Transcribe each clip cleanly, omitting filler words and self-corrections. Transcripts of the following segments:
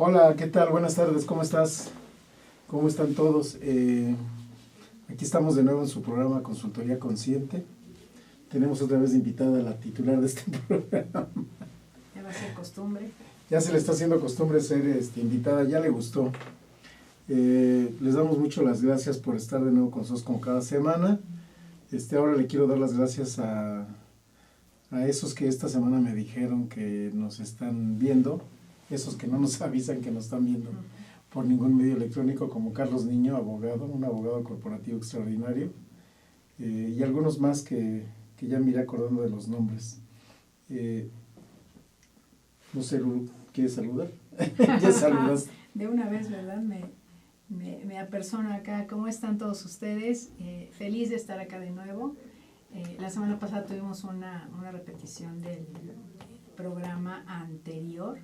Hola, ¿qué tal? Buenas tardes, ¿cómo estás? ¿Cómo están todos? Aquí estamos de nuevo en su programa Consultoría Consciente. Tenemos otra vez invitada a la titular de este programa. Ya va a ser costumbre. Ya se le está haciendo costumbre ser invitada, ya le gustó. Les damos mucho las gracias por estar de nuevo con nosotros como cada semana. Ahora le quiero dar las gracias a esos que esta semana me dijeron que nos están viendo, esos que no nos avisan que nos están viendo por ningún medio electrónico, como Carlos Niño, abogado, un abogado corporativo extraordinario, y algunos más que ya me iré acordando de los nombres. No sé, Lulu, ¿quieres saludar? Ya saludas. De una vez, ¿verdad? Me apersono acá. ¿Cómo están todos ustedes? Feliz de estar acá de nuevo. La semana pasada tuvimos una repetición del programa anterior,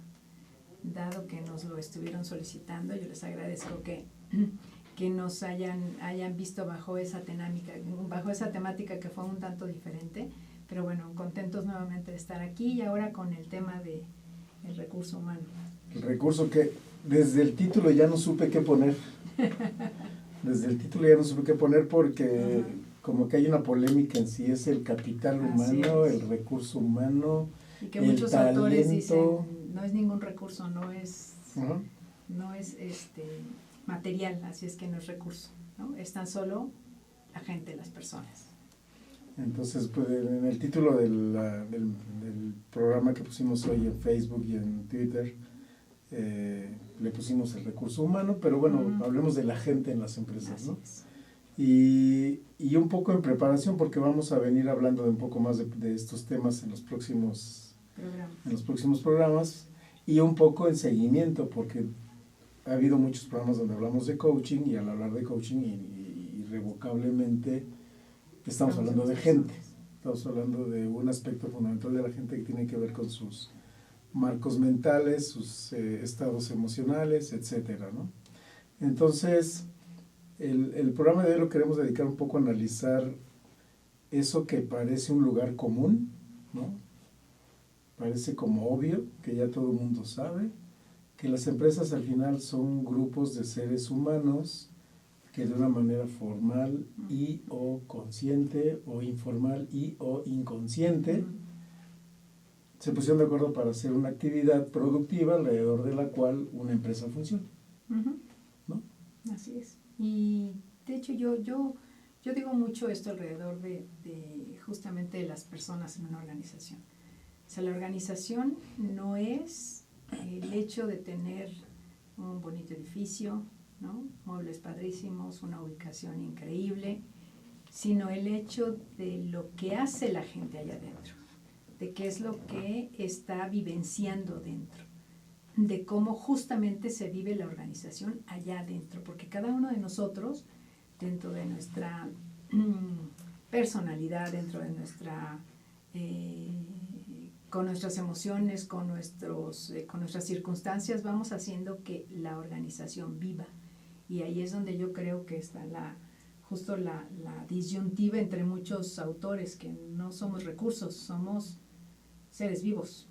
dado que nos lo estuvieron solicitando. Yo les agradezco que nos hayan visto bajo esa temática que fue un tanto diferente, pero bueno, contentos nuevamente de estar aquí y ahora con el tema del recurso humano. El recurso que desde el título ya no supe qué poner. Porque como que hay una polémica en si es el capital humano, el recurso humano, y que el muchos talento. Autores dicen, no es ningún recurso, no es material, así es que no es recurso, ¿no? Es tan solo la gente, las personas. Entonces, pues, en el título del programa que pusimos hoy en Facebook y en Twitter, le pusimos el recurso humano, pero bueno, hablemos de la gente en las empresas, ¿no? Y un poco en preparación, porque vamos a venir hablando de un poco más de estos temas en los próximos programas, y un poco en seguimiento, porque ha habido muchos programas donde hablamos de coaching, y al hablar de coaching irrevocablemente estamos hablando de gente. Estamos hablando de un aspecto fundamental de la gente que tiene que ver con sus marcos mentales, sus estados emocionales, etcétera, ¿no? Entonces, el programa de hoy lo queremos dedicar un poco a analizar eso que parece un lugar común, ¿no? Parece como obvio, que ya todo el mundo sabe, que las empresas al final son grupos de seres humanos que de una manera formal y o consciente o informal y o inconsciente se pusieron de acuerdo para hacer una actividad productiva alrededor de la cual una empresa funciona, ¿no? Así es. Y de hecho yo digo mucho esto alrededor de justamente de las personas en una organización. O sea, la organización no es el hecho de tener un bonito edificio, ¿no? Muebles padrísimos, una ubicación increíble, sino el hecho de lo que hace la gente allá adentro, de qué es lo que está vivenciando dentro, de cómo justamente se vive la organización allá adentro, porque cada uno de nosotros, dentro de nuestra personalidad, dentro de nuestra con nuestras emociones, con nuestras circunstancias, vamos haciendo que la organización viva. Y ahí es donde yo creo que está justo la disyuntiva entre muchos autores, que no somos recursos, somos seres vivos,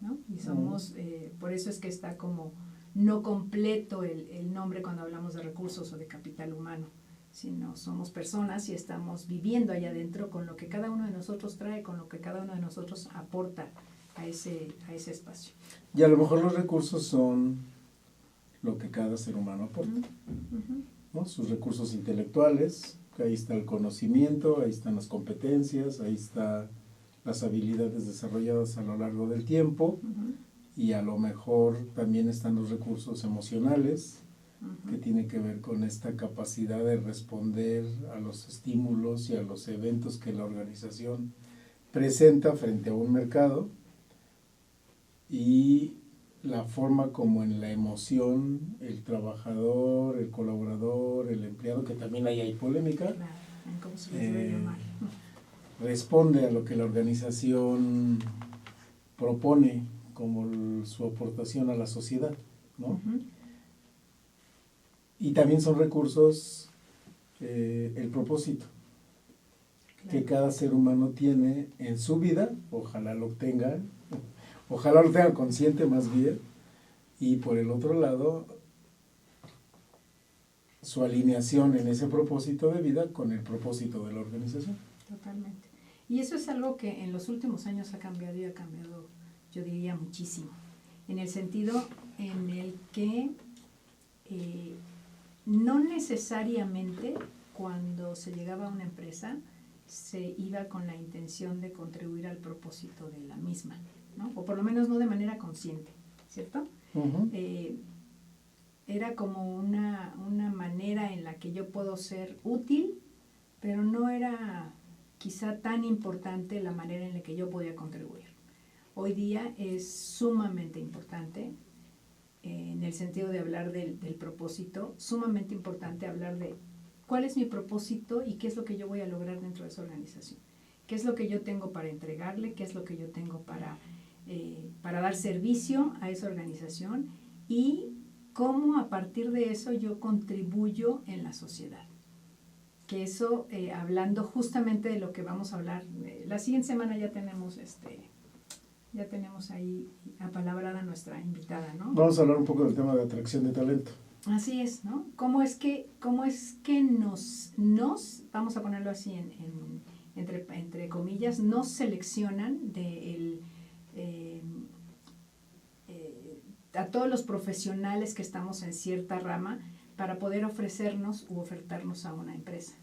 ¿no? Y somos, por eso es que está como no completo el nombre cuando hablamos de recursos o de capital humano, sino somos personas y estamos viviendo allá adentro con lo que cada uno de nosotros trae, con lo que cada uno de nosotros aporta a ese espacio. Y a lo mejor los recursos son lo que cada ser humano aporta, ¿no? Sus recursos intelectuales, que ahí está el conocimiento, ahí están las competencias, ahí están las habilidades desarrolladas a lo largo del tiempo, y a lo mejor también están los recursos emocionales, que tiene que ver con esta capacidad de responder a los estímulos y a los eventos que la organización presenta frente a un mercado, y la forma como en la emoción el trabajador, el colaborador, el empleado, que también ahí hay polémica, Claro, en cómo se les debe llamar. Responde a lo que la organización propone como su aportación a la sociedad, ¿no? Y también son recursos el propósito que cada ser humano tiene en su vida, ojalá lo tenga consciente más bien, y por el otro lado, su alineación en ese propósito de vida con el propósito de la organización. Totalmente. Y eso es algo que en los últimos años ha cambiado y ha cambiado, yo diría, muchísimo. En el sentido en el que no necesariamente cuando se llegaba a una empresa se iba con la intención de contribuir al propósito de la misma, ¿no? O por lo menos no de manera consciente, ¿cierto? Uh-huh. Era como una manera en la que yo puedo ser útil, pero no era quizá tan importante la manera en la que yo podía contribuir. Hoy día es sumamente importante, en el sentido de hablar del propósito, sumamente importante hablar de cuál es mi propósito y qué es lo que yo voy a lograr dentro de esa organización. ¿Qué es lo que yo tengo para entregarle? ¿Qué es lo que yo tengo para dar servicio a esa organización? Y cómo a partir de eso yo contribuyo en la sociedad. Que eso, hablando justamente de lo que vamos a hablar, la siguiente semana ya tenemos ahí apalabrada nuestra invitada, ¿no? Vamos a hablar un poco del tema de atracción de talento. Así es, ¿no? ¿Cómo es que nos vamos a ponerlo así entre comillas, nos seleccionan a todos los profesionales que estamos en cierta rama para poder ofrecernos u ofertarnos a una empresa?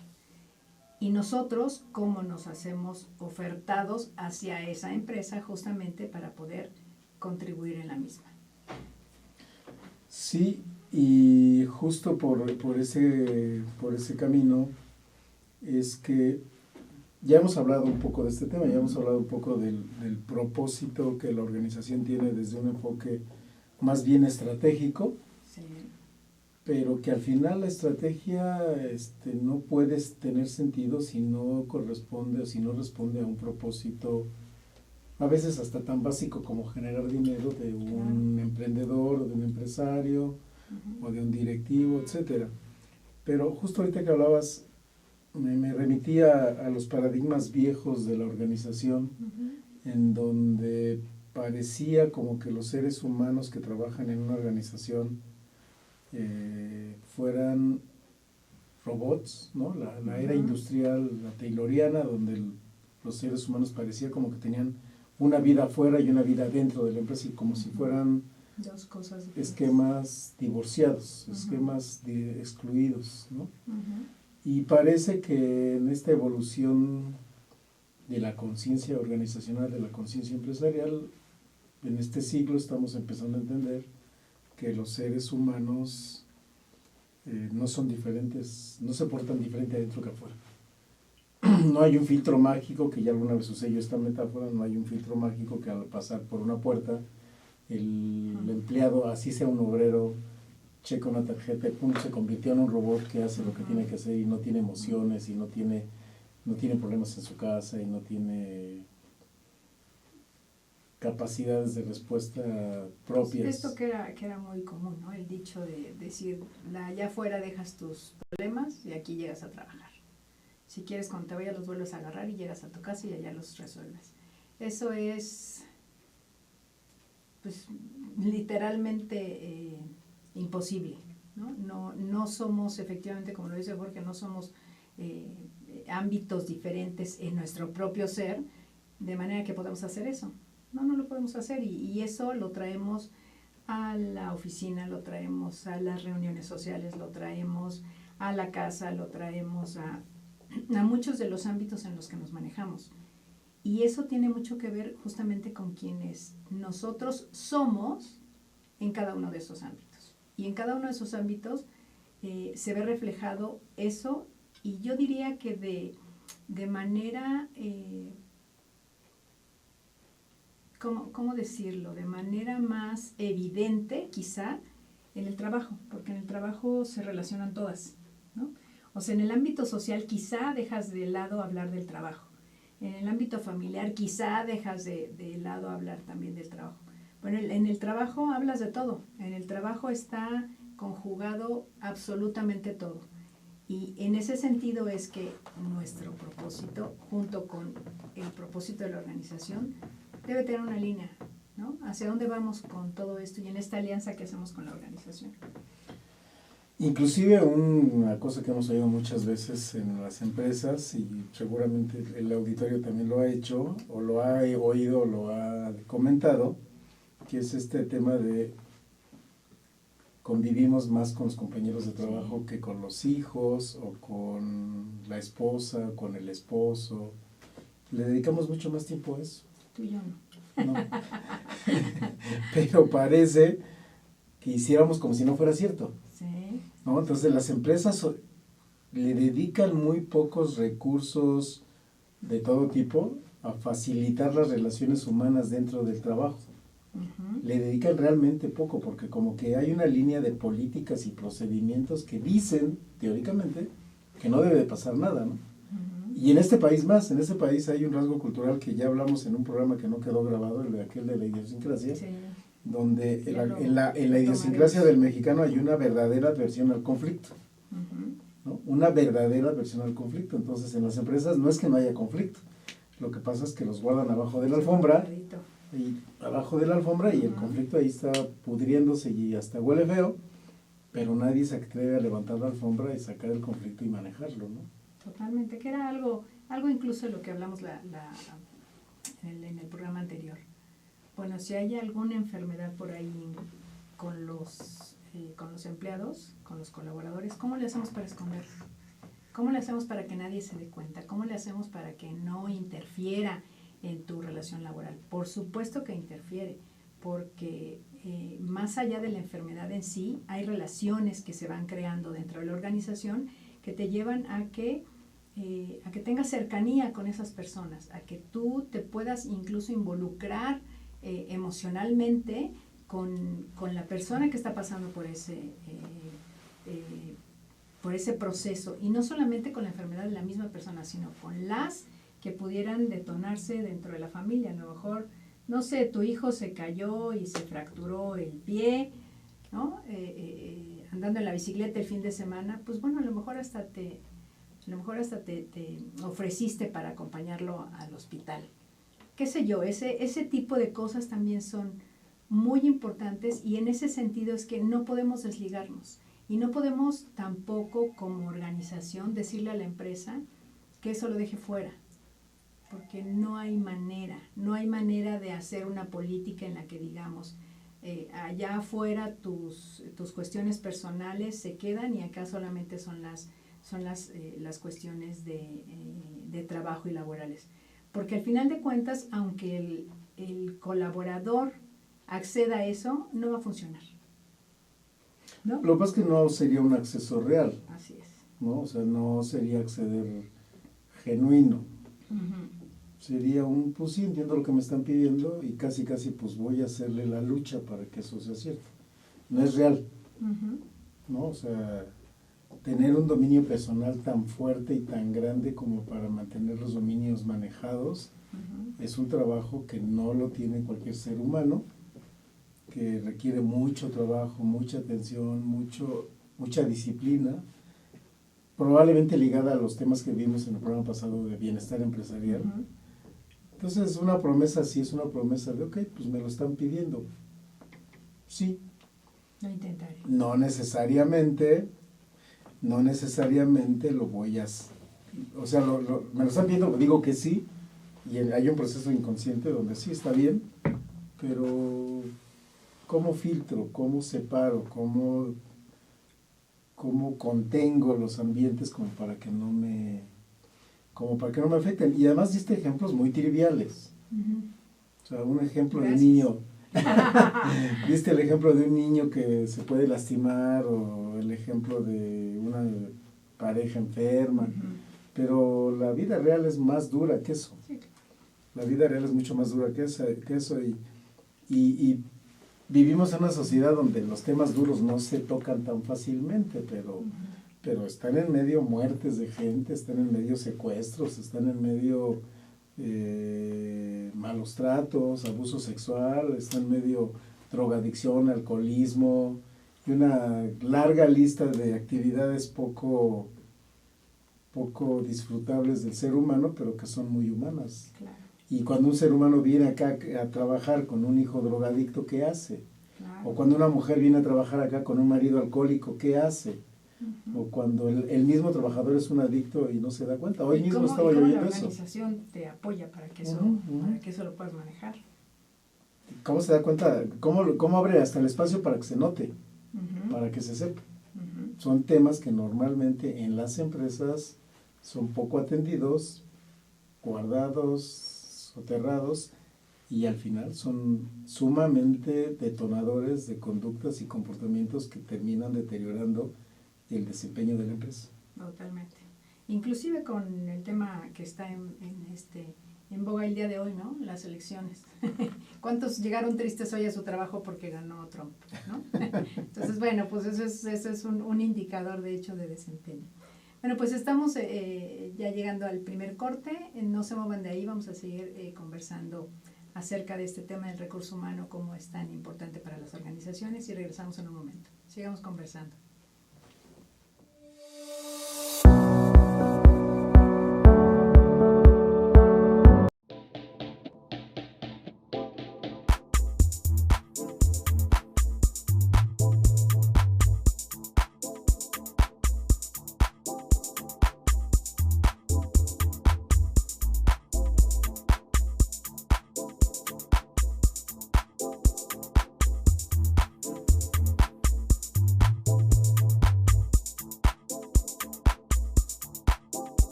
Y nosotros, ¿cómo nos hacemos ofertados hacia esa empresa justamente para poder contribuir en la misma? Sí, y justo por ese camino es que ya hemos hablado un poco de este tema, ya hemos hablado un poco del propósito que la organización tiene desde un enfoque más bien estratégico, Sí. pero que al final la estrategia no puede tener sentido si no corresponde o si no responde a un propósito, a veces hasta tan básico como generar dinero de un emprendedor o de un empresario Uh-huh. o de un directivo, etcétera. Pero justo ahorita que hablabas, me remitía a los paradigmas viejos de la organización, Uh-huh. en donde parecía como que los seres humanos que trabajan en una organización fueran robots, ¿no? La era industrial, la tayloriana, donde los seres humanos parecía como que tenían una vida afuera y una vida dentro de la empresa, y como si fueran dos cosas diferentes. Esquemas divorciados, Uh-huh. esquemas excluidos, ¿no? Uh-huh. Y parece que en esta evolución de la conciencia organizacional, de la conciencia empresarial, en este siglo estamos empezando a entender que los seres humanos no son diferentes, no se portan diferente adentro que afuera. No hay un filtro mágico, que ya alguna vez usé yo esta metáfora, no hay un filtro mágico que al pasar por una puerta el empleado, así sea un obrero, checa una tarjeta y pum, se convirtió en un robot que hace lo que tiene que hacer y no tiene emociones y no tiene problemas en su casa y no tiene capacidades de respuesta propias. Esto que era muy común, ¿no? El dicho de decir, allá afuera dejas tus problemas y aquí llegas a trabajar. Si quieres, cuando te vayas los vuelves a agarrar y llegas a tu casa y allá los resuelves. Eso es, pues, literalmente imposible, ¿no? No somos, efectivamente, como lo dice Jorge, no somos ámbitos diferentes en nuestro propio ser, de manera que podamos hacer eso. No lo podemos hacer, y eso lo traemos a la oficina, lo traemos a las reuniones sociales, lo traemos a la casa, lo traemos a muchos de los ámbitos en los que nos manejamos. Y eso tiene mucho que ver justamente con quienes nosotros somos en cada uno de esos ámbitos. Y en cada uno de esos ámbitos se ve reflejado eso, y yo diría que de manera, ¿cómo decirlo? De manera más evidente, quizá, en el trabajo, porque en el trabajo se relacionan todas, ¿no? O sea, en el ámbito social quizá dejas de lado hablar del trabajo. En el ámbito familiar quizá dejas de lado hablar también del trabajo. Bueno, en el trabajo hablas de todo. En el trabajo está conjugado absolutamente todo. Y en ese sentido es que nuestro propósito, junto con el propósito de la organización, debe tener una línea. ¿no? ¿Hacia dónde vamos con todo esto y en esta alianza que hacemos con la organización? Inclusive una cosa que hemos oído muchas veces en las empresas, y seguramente el auditorio también lo ha hecho, o lo ha oído, o lo ha comentado, que es este tema de convivimos más con los compañeros de trabajo que con los hijos, o con la esposa, o con el esposo. Le dedicamos mucho más tiempo a eso. Tú y yo no. No. Pero parece que hiciéramos como si no fuera cierto. Sí. ¿No? Entonces las empresas le dedican muy pocos recursos de todo tipo a facilitar las relaciones humanas dentro del trabajo. Uh-huh. Le dedican realmente poco, porque como que hay una línea de políticas y procedimientos que dicen, teóricamente, que no debe de pasar nada, ¿no? Uh-huh. Y en este país más, en este país hay un rasgo cultural que ya hablamos en un programa que no quedó grabado, el de aquel de la idiosincrasia, Sí. donde Ya en la idiosincrasia del mexicano hay una verdadera aversión al conflicto, Uh-huh. ¿no? Una verdadera aversión al conflicto. Entonces en las empresas no es que no haya conflicto, lo que pasa es que los guardan abajo de la alfombra, y el Uh-huh. conflicto ahí está pudriéndose y hasta huele feo, pero nadie se atreve a levantar la alfombra y sacar el conflicto y manejarlo, ¿no? Totalmente, que era algo incluso de lo que hablamos en el programa anterior. Bueno, si hay alguna enfermedad por ahí con los empleados, con los colaboradores, ¿cómo le hacemos para esconderlo? ¿Cómo le hacemos para que nadie se dé cuenta? ¿Cómo le hacemos para que no interfiera en tu relación laboral? Por supuesto que interfiere, porque más allá de la enfermedad en sí, hay relaciones que se van creando dentro de la organización que te llevan a que tengas cercanía con esas personas, a que tú te puedas incluso involucrar emocionalmente con la persona que está pasando por ese proceso, y no solamente con la enfermedad de la misma persona, sino con las que pudieran detonarse dentro de la familia. A lo mejor, no sé, tu hijo se cayó y se fracturó el pie, ¿no? Andando en la bicicleta el fin de semana, pues bueno, a lo mejor hasta te ofreciste para acompañarlo al hospital. Qué sé yo, ese tipo de cosas también son muy importantes, y en ese sentido es que no podemos desligarnos, y no podemos tampoco como organización decirle a la empresa que eso lo deje fuera, porque no hay manera de hacer una política en la que digamos, allá afuera tus cuestiones personales se quedan y acá solamente son las cuestiones de trabajo y laborales. Porque al final de cuentas, aunque el colaborador acceda a eso, no va a funcionar, ¿no? Lo que pasa es que no sería un acceso real, Así es. ¿no? O sea, no sería acceder genuino. Uh-huh. Sería pues sí, entiendo lo que me están pidiendo y casi pues voy a hacerle la lucha para que eso sea cierto. No es real, Uh-huh. ¿no? O sea, tener un dominio personal tan fuerte y tan grande como para mantener los dominios manejados Uh-huh. es un trabajo que no lo tiene cualquier ser humano, que requiere mucho trabajo, mucha atención, mucha disciplina, probablemente ligada a los temas que vimos en el programa pasado de bienestar empresarial. Uh-huh. Entonces una promesa sí es una promesa de, ok, pues me lo están pidiendo. Sí. Lo intentaré. No necesariamente lo voy a hacer. O sea, me lo están pidiendo, digo que sí, y hay un proceso inconsciente donde sí está bien, pero ¿cómo filtro? ¿Cómo separo? ¿Cómo contengo los ambientes como para que no me afecten? Y además diste ejemplos muy triviales. Uh-huh. O sea, un ejemplo Gracias. de niño. Diste el ejemplo de un niño que se puede lastimar, o el ejemplo de una pareja enferma, Uh-huh. pero la vida real es más dura que eso. Sí. La vida real es mucho más dura que eso, y vivimos en una sociedad donde los temas duros no se tocan tan fácilmente, Uh-huh. pero están en medio muertes de gente, están en medio secuestros, están en medio malos tratos, abuso sexual, están en medio drogadicción, alcoholismo, y una larga lista de actividades poco disfrutables del ser humano, pero que son muy humanas. Claro. Y cuando un ser humano viene acá a trabajar con un hijo drogadicto, ¿qué hace? Claro. O cuando una mujer viene a trabajar acá con un marido alcohólico, ¿qué hace? O cuando el mismo trabajador es un adicto y no se da cuenta. Hoy mismo estaba yo viendo eso. La organización te apoya para que eso, para que eso lo puedas manejar. ¿Cómo se da cuenta? ¿Cómo abre hasta el espacio para que se note? Para que se sepa. Son temas que normalmente en las empresas son poco atendidos, guardados, soterrados, y al final son sumamente detonadores de conductas y comportamientos que terminan deteriorando el desempeño de la empresa. Totalmente. Inclusive con el tema que está en boga el día de hoy, ¿no? Las elecciones. ¿Cuántos llegaron tristes hoy a su trabajo porque ganó Trump, ¿no? Entonces, bueno, pues eso es un indicador, de hecho, de desempeño. Bueno, pues estamos ya llegando al primer corte. No se muevan de ahí, vamos a seguir conversando acerca de este tema del recurso humano, cómo es tan importante para las organizaciones, y regresamos en un momento. Sigamos conversando.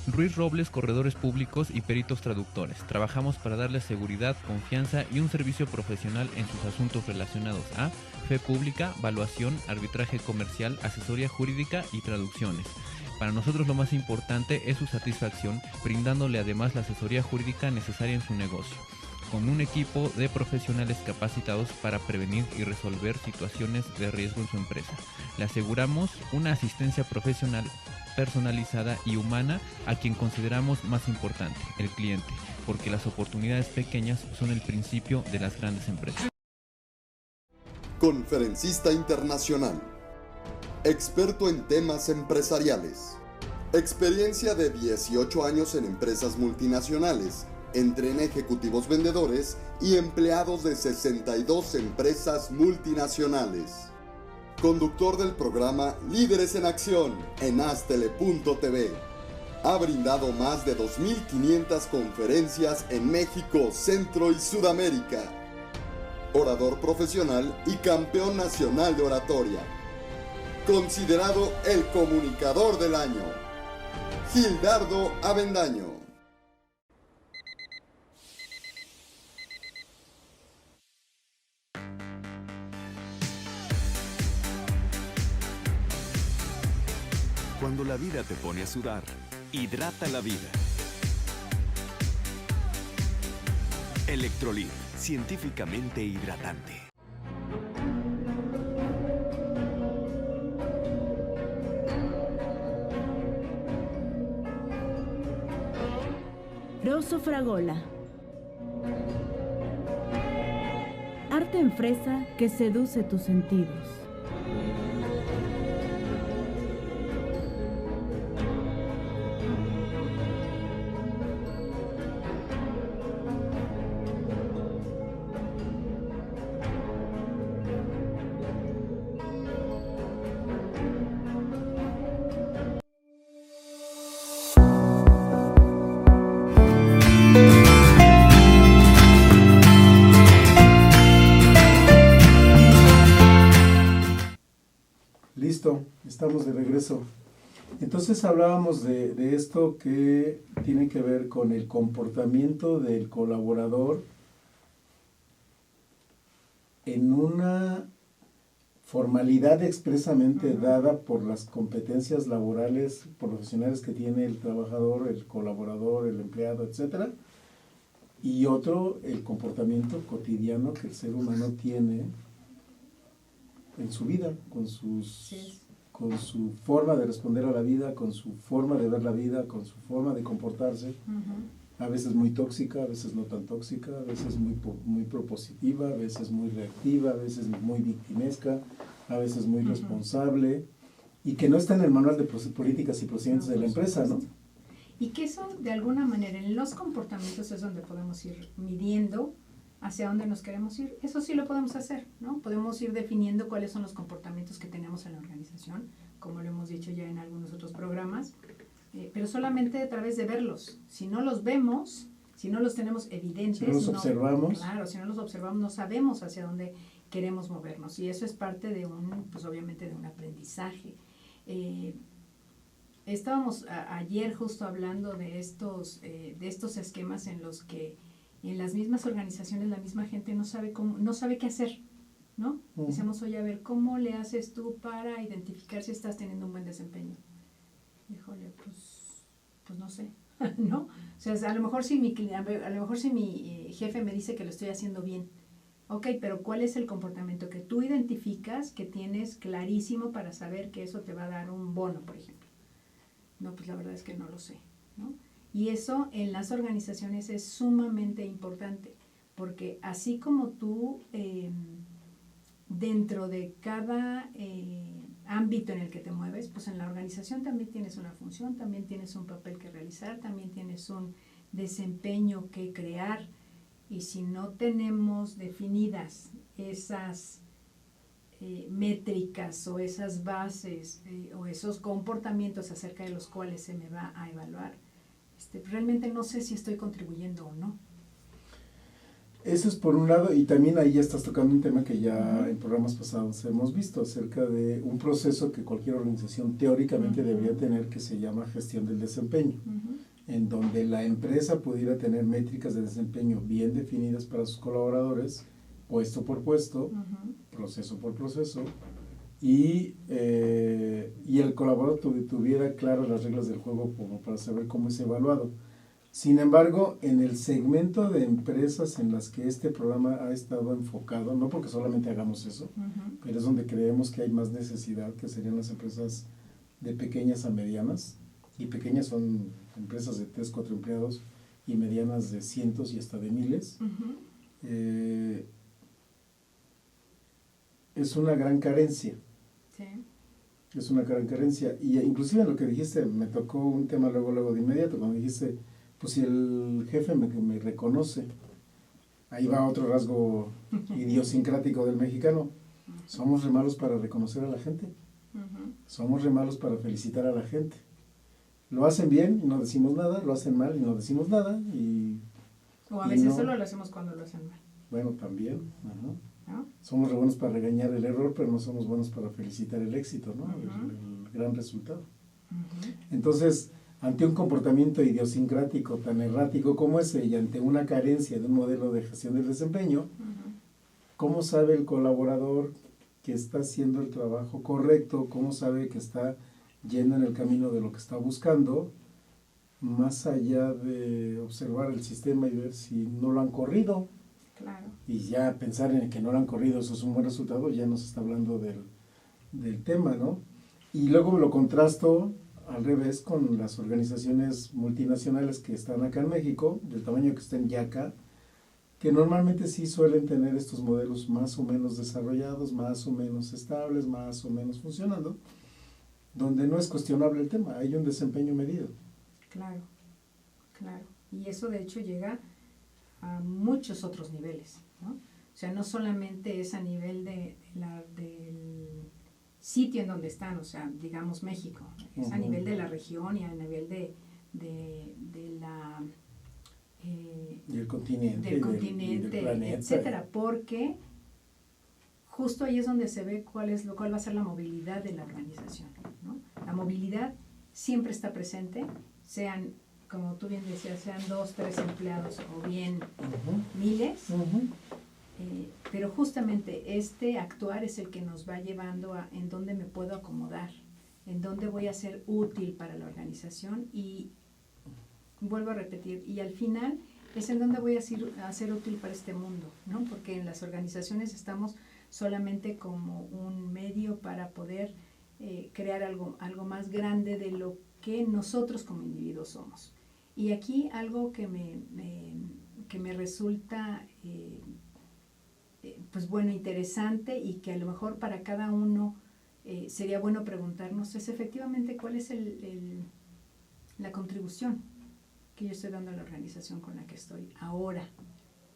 Ruiz Robles, corredores públicos y peritos traductores. Trabajamos para darles seguridad, confianza y un servicio profesional en sus asuntos relacionados a fe pública, valuación, arbitraje comercial, asesoría jurídica y traducciones. Para nosotros lo más importante es su satisfacción, brindándole además la asesoría jurídica necesaria en su negocio, con un equipo de profesionales capacitados para prevenir y resolver situaciones de riesgo en su empresa. Le aseguramos una asistencia profesional personalizada y humana a quien consideramos más importante, el cliente, porque las oportunidades pequeñas son el principio de las grandes empresas. Conferencista internacional, experto en temas empresariales, experiencia de 18 años en empresas multinacionales, entre ejecutivos vendedores y empleados de 62 empresas multinacionales. Conductor del programa Líderes en Acción en Astele.tv. Ha brindado más de 2.500 conferencias en México, Centro y Sudamérica. Orador profesional y campeón nacional de oratoria. Considerado el comunicador del año. Gildardo Avendaño. Cuando la vida te pone a sudar, hidrata la vida. Electrolit, científicamente hidratante. Rosso Fragola. Arte en fresa que seduce tus sentidos. Listo, estamos de regreso. Entonces hablábamos de esto que tiene que ver con el comportamiento del colaborador en una formalidad expresamente dada por las competencias laborales, profesionales que tiene el trabajador, el colaborador, el empleado, etcétera, y otro, el comportamiento cotidiano que el ser humano tiene en su vida, Sí. con su forma de responder a la vida, con su forma de ver la vida, con su forma de comportarse, a veces muy tóxica, a veces no tan tóxica, a veces muy propositiva, a veces muy reactiva, a veces muy victimesca, a veces muy responsable, y que no está en el manual de políticas y procedimientos de la empresa, ¿no? Y que eso, de alguna manera, en los comportamientos es donde podemos ir midiendo hacia dónde nos queremos ir. Eso sí lo podemos hacer, ¿no? Podemos ir definiendo cuáles son los comportamientos que tenemos en la organización, como lo hemos dicho ya en algunos otros programas, pero solamente a través de verlos. Si no los vemos, si no los tenemos evidentes, si no los observamos, claro, si no los observamos, no sabemos hacia dónde queremos movernos. Y eso es parte de pues obviamente de un aprendizaje. Estábamos ayer justo hablando de estos esquemas en los que en las mismas organizaciones la misma gente no sabe qué hacer, ¿no? Decimos, oye, a ver, ¿cómo le haces tú para identificar si estás teniendo un buen desempeño? Híjole, pues no sé, ¿no? O sea, a lo mejor si mi jefe me dice que lo estoy haciendo bien, ok, pero ¿cuál es el comportamiento que tú identificas, que tienes clarísimo para saber que eso te va a dar un bono, por ejemplo? No, pues la verdad es que no lo sé, ¿no? Y eso en las organizaciones es sumamente importante, porque así como tú, dentro de cada ámbito en el que te mueves, pues en la organización también tienes una función, también tienes un papel que realizar, también tienes un desempeño que crear, y si no tenemos definidas esas métricas o esas bases o esos comportamientos acerca de los cuales se me va a evaluar, realmente no sé si estoy contribuyendo o no. Eso es por un lado, y también ahí ya estás tocando un tema que ya en programas pasados hemos visto acerca de un proceso que cualquier organización teóricamente debería tener, que se llama gestión del desempeño, en donde la empresa pudiera tener métricas de desempeño bien definidas para sus colaboradores, puesto por puesto, proceso por proceso, y el colaborador tuviera claras las reglas del juego como para saber cómo es evaluado. Sin embargo, en el segmento de empresas en las que este programa ha estado enfocado, no porque solamente hagamos eso, pero es donde creemos que hay más necesidad, que serían las empresas de pequeñas a medianas, y pequeñas son empresas de 3, 4 empleados, y medianas de cientos y hasta de miles. Es una gran carencia. Sí. Es una gran carencia. Y inclusive en lo que dijiste, me tocó un tema luego de inmediato, cuando dijiste, pues si el jefe me reconoce, ahí va otro rasgo idiosincrático del mexicano. Somos re malos para reconocer a la gente. Somos re malos para felicitar a la gente. Lo hacen bien y no decimos nada, lo hacen mal y no decimos nada. O a veces solo lo hacemos cuando lo hacen mal. Bueno, también. ¿No? Somos re buenos para regañar el error, pero no somos buenos para felicitar el éxito, ¿no? El gran resultado. Entonces, ante un comportamiento idiosincrático tan errático como ese, y ante una carencia de un modelo de gestión del desempeño, ¿cómo sabe el colaborador que está haciendo el trabajo correcto? ¿Cómo sabe que está yendo en el camino de lo que está buscando? Más allá de observar el sistema y ver si no lo han corrido. Claro. Y ya pensar en que no lo han corrido, eso es un buen resultado, ya nos está hablando del tema, ¿no? Y luego lo contrasto al revés con las organizaciones multinacionales que están acá en México, del tamaño que estén ya acá, que normalmente sí suelen tener estos modelos más o menos desarrollados, más o menos estables, más o menos funcionando, donde no es cuestionable el tema, hay un desempeño medido. Claro. Y eso de hecho llega a muchos otros niveles, ¿no? O sea, no solamente es a nivel del sitio en donde están, o sea, digamos México, es a nivel de la región y a nivel del continente, del planeta, etcétera, porque justo ahí es donde se ve cuál va a ser la movilidad de la organización, ¿no? La movilidad siempre está presente, sean, como tú bien decías, sean 2, 3 empleados o bien miles, pero justamente este actuar es el que nos va llevando a en dónde me puedo acomodar, en dónde voy a ser útil para la organización, y vuelvo a repetir, y al final es en dónde voy a ser útil para este mundo, ¿no? Porque en las organizaciones estamos solamente como un medio para poder crear algo más grande de lo que nosotros como individuos somos. Y aquí algo que me resulta pues bueno, interesante, y que a lo mejor para cada uno sería bueno preguntarnos, es efectivamente cuál es la contribución que yo estoy dando a la organización con la que estoy ahora.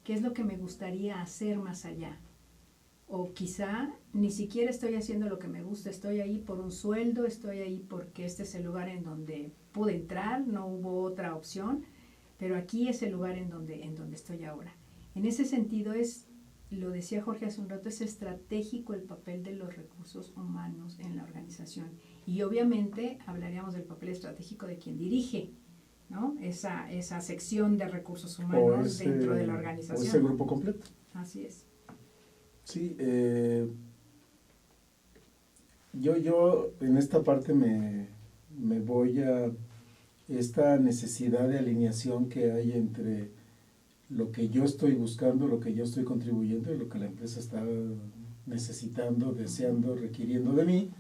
¿Qué es lo que me gustaría hacer más allá? O quizá ni siquiera estoy haciendo lo que me gusta, estoy ahí por un sueldo, estoy ahí porque este es el lugar en donde pude entrar, no hubo otra opción, pero aquí es el lugar en donde estoy ahora. En ese sentido lo decía Jorge hace un rato, es estratégico el papel de los recursos humanos en la organización. Y obviamente hablaríamos del papel estratégico de quien dirige, ¿no? Esa sección de recursos humanos dentro de la organización. O ese grupo completo. Así es. Sí, yo en esta parte me voy a esta necesidad de alineación que hay entre lo que yo estoy buscando, lo que yo estoy contribuyendo y lo que la empresa está necesitando, deseando, requiriendo de mí,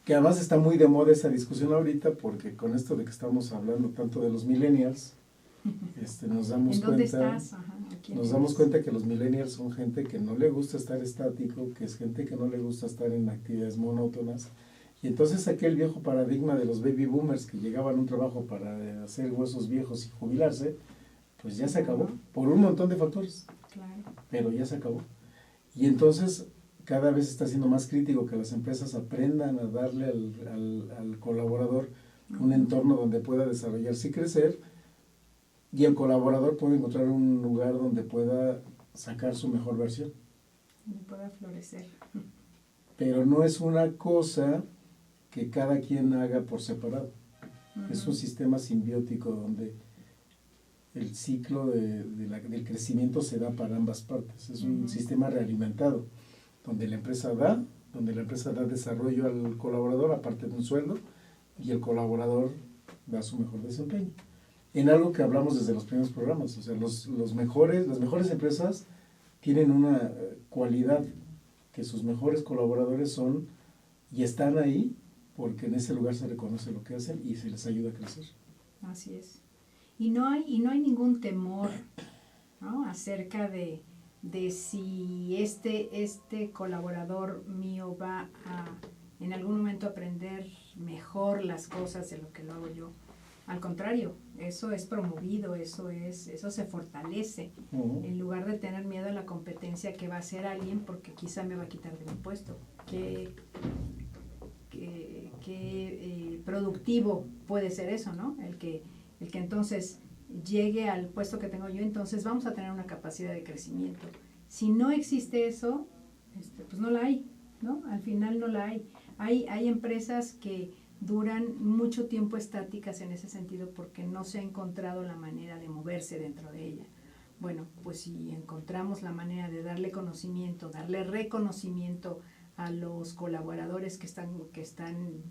que además está muy de moda esa discusión ahorita, porque con esto de que estamos hablando tanto de los millennials, nos damos ¿En dónde cuenta, estás? Ajá, nos damos cuenta que los millennials son gente que no le gusta estar estático, que es gente que no le gusta estar en actividades monótonas. Y entonces aquel viejo paradigma de los baby boomers que llegaban a un trabajo para hacer huesos viejos y jubilarse, pues ya se acabó, por un montón de factores. Claro. Pero ya se acabó. Y entonces cada vez está siendo más crítico que las empresas aprendan a darle al colaborador un entorno donde pueda desarrollarse y crecer, y el colaborador puede encontrar un lugar donde pueda sacar su mejor versión. Donde pueda florecer. Pero no es una cosa que cada quien haga por separado. Es un sistema simbiótico donde el ciclo del crecimiento se da para ambas partes. Es un sistema realimentado, donde la empresa da desarrollo al colaborador aparte de un sueldo, y el colaborador da su mejor desempeño. En algo que hablamos desde los primeros programas, o sea, las mejores empresas tienen una cualidad, que sus mejores colaboradores son y están ahí porque en ese lugar se reconoce lo que hacen y se les ayuda a crecer. Así es. Y no hay ningún temor, ¿no?, acerca de si este colaborador mío va a en algún momento aprender mejor las cosas de lo que lo hago yo. Al contrario, eso es promovido, eso se fortalece, en lugar de tener miedo a la competencia que va a hacer alguien porque quizá me va a quitar de mi puesto. Qué productivo puede ser eso, ¿no? El que entonces llegue al puesto que tengo yo, entonces vamos a tener una capacidad de crecimiento. Si no existe eso, pues no la hay, ¿no? Al final no la hay. Hay empresas que duran mucho tiempo estáticas en ese sentido porque no se ha encontrado la manera de moverse dentro de ella. Bueno, pues si encontramos la manera de darle conocimiento, darle reconocimiento a los colaboradores que están,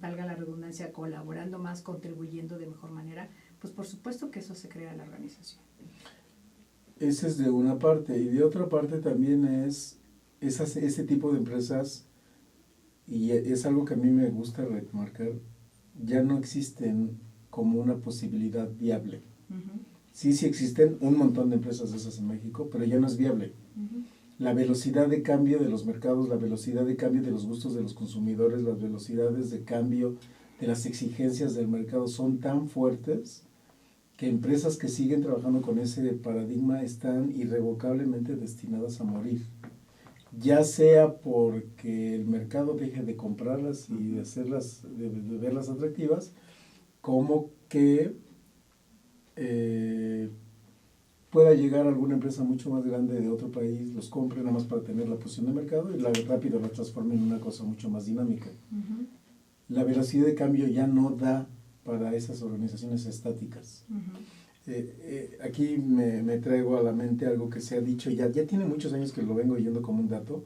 valga la redundancia, colaborando más, contribuyendo de mejor manera, pues por supuesto que eso se crea en la organización. Ese es de una parte, y de otra parte también es ese tipo de empresas, y es algo que a mí me gusta remarcar, ya no existen como una posibilidad viable. Sí existen un montón de empresas de esas en México, pero ya no es viable. La velocidad de cambio de los mercados, la velocidad de cambio de los gustos de los consumidores, las velocidades de cambio de las exigencias del mercado son tan fuertes que empresas que siguen trabajando con ese paradigma están irrevocablemente destinadas a morir. Ya sea porque el mercado deje de comprarlas y de hacerlas, de verlas atractivas, como que pueda llegar alguna empresa mucho más grande de otro país, los compre nada más para tener la posición de mercado y rápido la transforme en una cosa mucho más dinámica. La velocidad de cambio ya no da para esas organizaciones estáticas. Aquí me traigo a la mente algo que se ha dicho, ya tiene muchos años que lo vengo oyendo como un dato,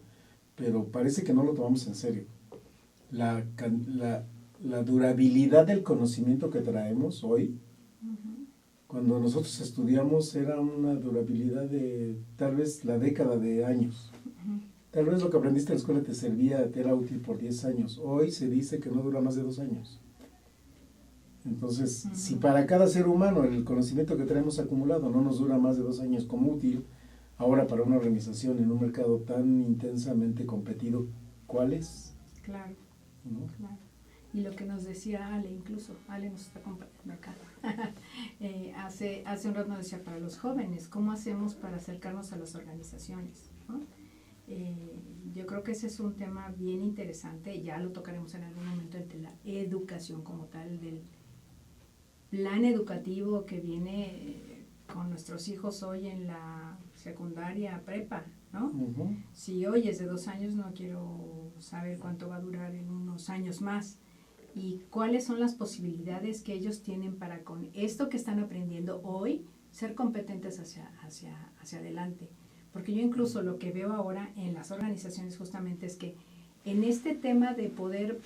pero parece que no lo tomamos en serio. La durabilidad del conocimiento que traemos hoy, cuando nosotros estudiamos era una durabilidad de tal vez la década de años, Tal vez lo que aprendiste en la escuela te servía, te era útil por 10 años. Hoy se dice que no dura más de 2 años. Entonces, si para cada ser humano el conocimiento que tenemos acumulado no nos dura más de 2 años como útil, ahora para una organización en un mercado tan intensamente competido, ¿cuál es? Claro, ¿No? claro. Y lo que nos decía Ale, incluso, Ale nos está compartiendo acá, hace un rato nos decía, para los jóvenes, ¿cómo hacemos para acercarnos a las organizaciones? ¿No? Yo creo que ese es un tema bien interesante, ya lo tocaremos en algún momento, el de la educación como tal, del plan educativo que viene con nuestros hijos hoy en la secundaria, prepa, ¿no? Uh-huh. Si hoy es de 2 años, no quiero saber cuánto va a durar en unos años más. Y cuáles son las posibilidades que ellos tienen para con esto que están aprendiendo hoy, ser competentes hacia adelante. Porque yo incluso lo que veo ahora en las organizaciones justamente es que en este tema de poder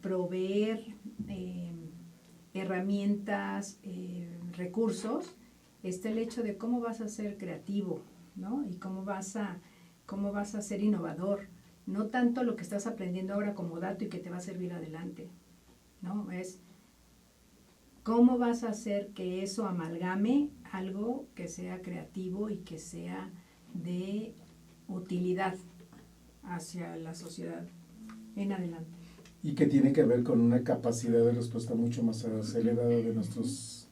proveer herramientas, recursos, está el hecho de cómo vas a ser creativo, ¿no? Y cómo vas a ser innovador. No tanto lo que estás aprendiendo ahora como dato y que te va a servir adelante, ¿no? Es cómo vas a hacer que eso amalgame algo que sea creativo y que sea de utilidad hacia la sociedad en adelante. Y que tiene que ver con una capacidad de respuesta mucho más acelerada de nuestros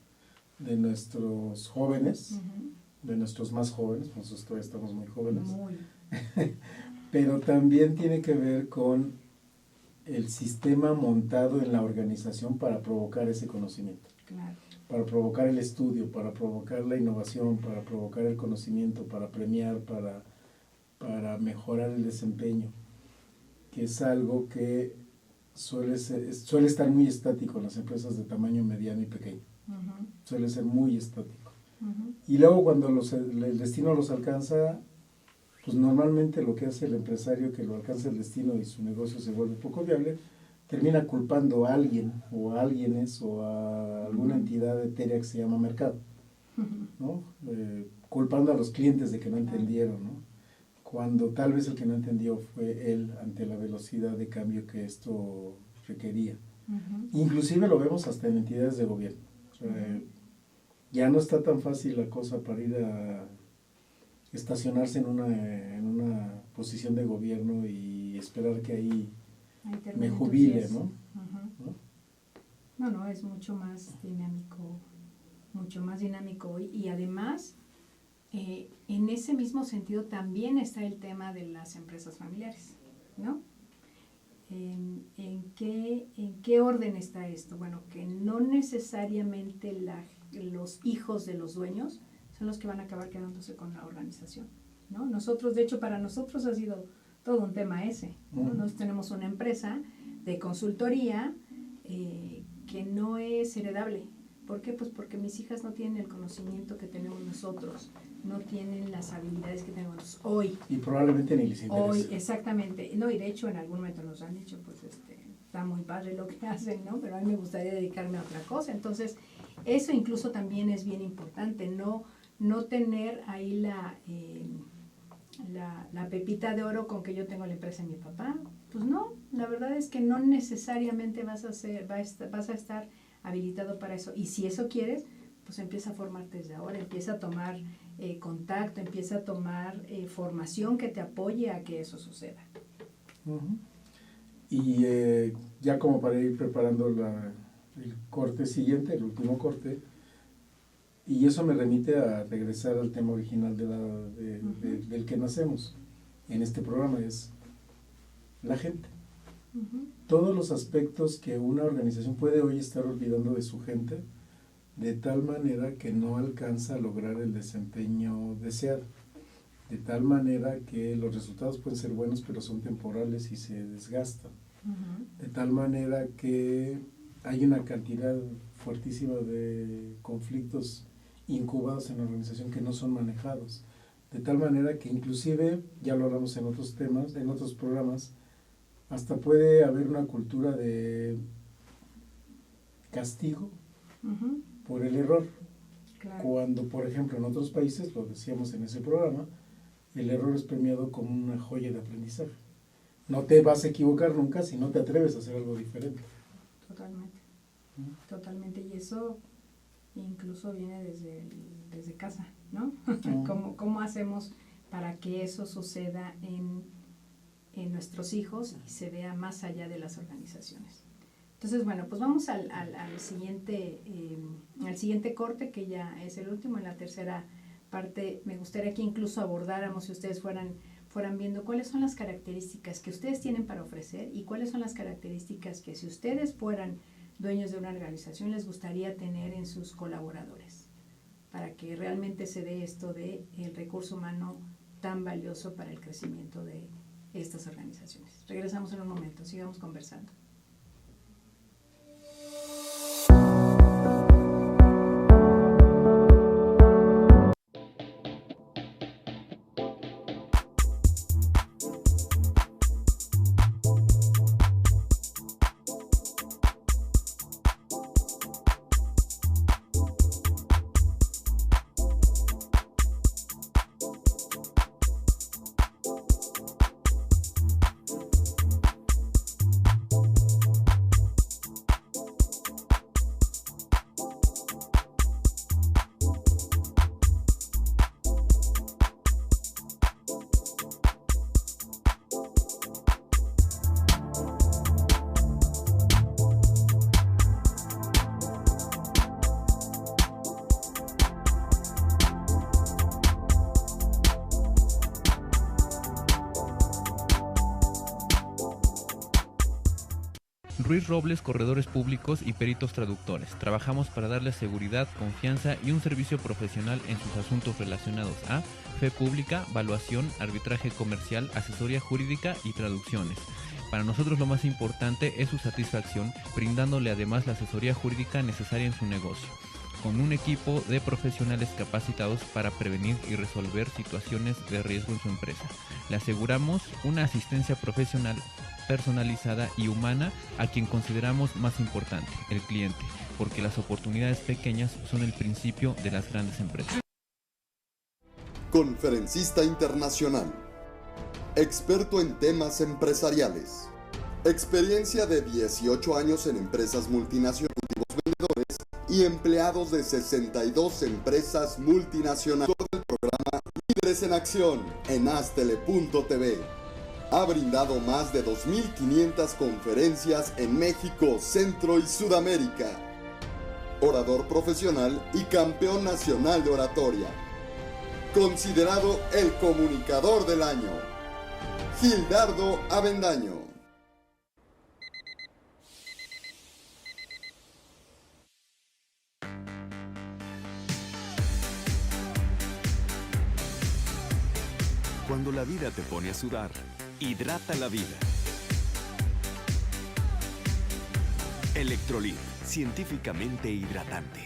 jóvenes, Uh-huh. de nuestros más jóvenes, nosotros todavía estamos muy jóvenes. Muy. Pero también tiene que ver con el sistema montado en la organización para provocar ese conocimiento, Claro. para provocar el estudio, para provocar la innovación, para provocar el conocimiento, para premiar, para mejorar el desempeño, que es algo que suele estar muy estático en las empresas de tamaño mediano y pequeño, Uh-huh. suele ser muy estático. Uh-huh. Y luego cuando el destino los alcanza, pues normalmente lo que hace el empresario que lo alcanza el destino y su negocio se vuelve poco viable, termina culpando a alguien o a alguienes o a alguna entidad etérea que se llama mercado, ¿no? Culpando a los clientes de que no entendieron, ¿no? Cuando tal vez el que no entendió fue él ante la velocidad de cambio que esto requería. Uh-huh. Inclusive lo vemos hasta en entidades de gobierno. O sea, ya no está tan fácil la cosa para ir a estacionarse en una posición de gobierno y esperar que ahí me jubile, ¿no? Uh-huh. ¿No? No, es mucho más dinámico hoy. Y además, en ese mismo sentido también está el tema de las empresas familiares, ¿no? ¿En qué orden está esto? Bueno, que no necesariamente los hijos de los dueños son los que van a acabar quedándose con la organización, ¿no? Nosotros, de hecho, para nosotros ha sido todo un tema ese, ¿no? Nosotros tenemos una empresa de consultoría que no es heredable. ¿Por qué? Pues porque mis hijas no tienen el conocimiento que tenemos nosotros, no tienen las habilidades que tenemos hoy. Y probablemente ni les interesa. Hoy, exactamente. No, y de hecho en algún momento nos han dicho, pues está muy padre lo que hacen, ¿no? Pero a mí me gustaría dedicarme a otra cosa. Entonces, eso incluso también es bien importante, no tener ahí la pepita de oro con que yo tengo la empresa de mi papá. Pues no, la verdad es que no necesariamente vas a estar habilitado para eso. Y si eso quieres, pues empieza a formarte desde ahora, empieza a tomar contacto, empieza a tomar formación que te apoye a que eso suceda. Uh-huh. Y ya como para ir preparando el corte siguiente, el último corte, y eso me remite a regresar al tema original del que nacemos en este programa, es la gente. Uh-huh. Todos los aspectos que una organización puede hoy estar olvidando de su gente, de tal manera que no alcanza a lograr el desempeño deseado, de tal manera que los resultados pueden ser buenos pero son temporales y se desgastan, Uh-huh. de tal manera que hay una cantidad fuertísima de conflictos incubados en la organización que no son manejados, de tal manera que inclusive, ya lo hablamos en otros temas, en otros programas, hasta puede haber una cultura de castigo Uh-huh. por el error. Claro. Cuando, por ejemplo, en otros países, lo decíamos en ese programa, el error es premiado como una joya de aprendizaje. No te vas a equivocar nunca si no te atreves a hacer algo diferente. Totalmente. Totalmente. Y eso incluso viene desde casa, ¿no? ¿Cómo hacemos para que eso suceda en nuestros hijos y se vea más allá de las organizaciones? Entonces, bueno, pues vamos al siguiente corte, que ya es el último. En la tercera parte me gustaría que incluso abordáramos, si ustedes fueran viendo cuáles son las características que ustedes tienen para ofrecer y cuáles son las características que, si ustedes fueran dueños de una organización, les gustaría tener en sus colaboradores, para que realmente se dé esto de el recurso humano tan valioso para el crecimiento de estas organizaciones. Regresamos en un momento, sigamos conversando. Ruiz Robles, corredores públicos y peritos traductores. Trabajamos para darles seguridad, confianza y un servicio profesional en sus asuntos relacionados a fe pública, valuación, arbitraje comercial, asesoría jurídica y traducciones. Para nosotros lo más importante es su satisfacción, brindándole además la asesoría jurídica necesaria en su negocio, con un equipo de profesionales capacitados para prevenir y resolver situaciones de riesgo en su empresa. Le aseguramos una asistencia profesional personalizada y humana a quien consideramos más importante, el cliente, porque las oportunidades pequeñas son el principio de las grandes empresas. Conferencista internacional, experto en temas empresariales, experiencia de 18 años en empresas multinacionales, vendedores y empleados de 62 empresas multinacionales. Del programa Líderes en Acción en Astele.tv. Ha brindado más de 2.500 conferencias en México, Centro y Sudamérica. Orador profesional y campeón nacional de oratoria. Considerado el comunicador del año. Gildardo Avendaño. Cuando la vida te pone a sudar, hidrata la vida. Electrolit, científicamente hidratante.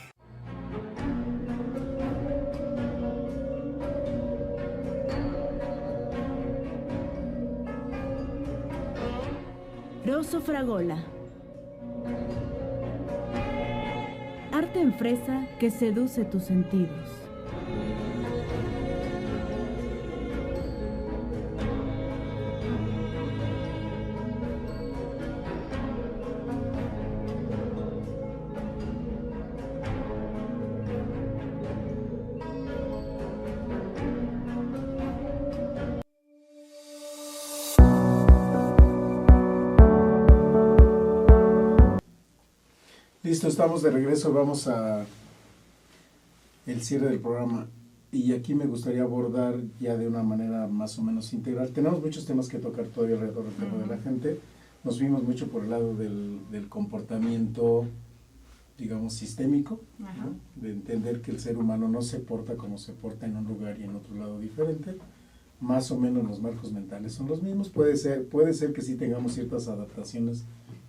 Rosso Fragola. Arte en fresa que seduce tus sentidos. Listo, estamos de regreso, vamos a el cierre del programa y aquí me gustaría abordar ya de una manera más o menos integral. Tenemos muchos temas que tocar todavía alrededor del tema de la gente. Nos fuimos mucho por el lado del comportamiento, digamos, sistémico, ¿no? De entender que el ser humano no se porta como se porta en un lugar y en otro lado diferente. Más o menos los marcos mentales son los mismos. Puede ser que sí tengamos ciertas adaptaciones